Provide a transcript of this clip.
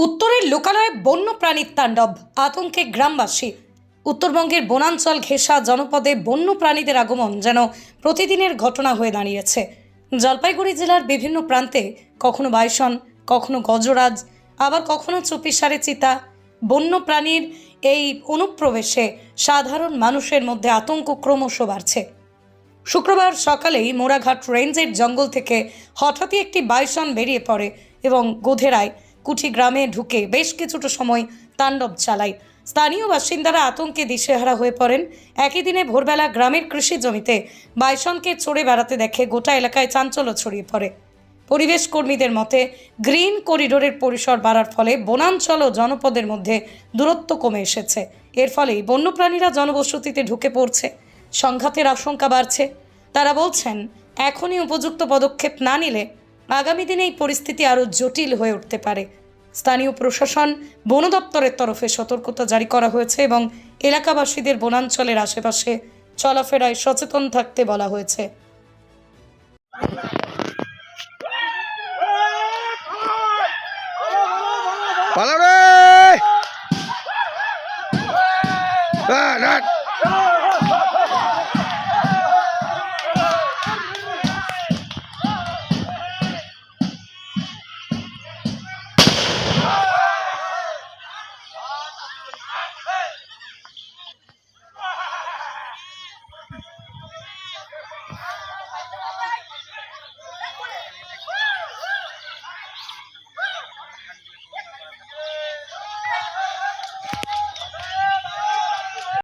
উত্তরের লোকালয়ে বন্য প্রাণীর তাণ্ডব, আতঙ্কে গ্রামবাসী। উত্তরবঙ্গের বনাঞ্চল ঘেঁষা জনপদে বন্য প্রাণীদের আগমন যেন প্রতিদিনের ঘটনা হয়ে দাঁড়িয়েছে। জলপাইগুড়ি জেলার বিভিন্ন প্রান্তে কখনো বাইসন, কখনো গজরাজ, আবার কখনো চুপিসারে চিতা। বন্য প্রাণীর এই অনুপ্রবেশে সাধারণ মানুষের মধ্যে আতঙ্ক ক্রমশ বাড়ছে। শুক্রবার সকালেই মোড়াঘাট রেঞ্জের জঙ্গল থেকে হঠাৎই একটি বাইসন বেরিয়ে পড়ে এবং গোধেরায় কুঠি গ্রামে ঢুকে বেশ কিছুটা সময় তাণ্ডব চালায়। স্থানীয় বাসিন্দারা আতঙ্কে দিশেহারা হয়ে পড়েন। একই দিনে ভোরবেলা গ্রামের কৃষি জমিতে বাইসনকে চড়ে বেড়াতে দেখে গোটা এলাকায় চাঞ্চল্য ছড়িয়ে পড়ে। পরিবেশ কর্মীদের মতে, গ্রিন করিডোরের পরিসর বাড়ার ফলে বনাঞ্চল ও জনপদের মধ্যে দূরত্ব কমে এসেছে। এর ফলেই বন্যপ্রাণীরা জনবসতিতে ঢুকে পড়ছে, সংঘাতের আশঙ্কা বাড়ছে। তারা বলছেন, এখনই উপযুক্ত পদক্ষেপ না নিলে আগামী দিনে এই পরিস্থিতি আরও জটিল হয়ে উঠতে পারে। স্থানীয় প্রশাসন, বন দপ্তরের তরফে সতর্কতা জারি করা হয়েছে এবং এলাকাবাসীদের বনাঞ্চলের আশেপাশে চলাফেরায় সচেতন থাকতে বলা হয়েছে। পালাও রে!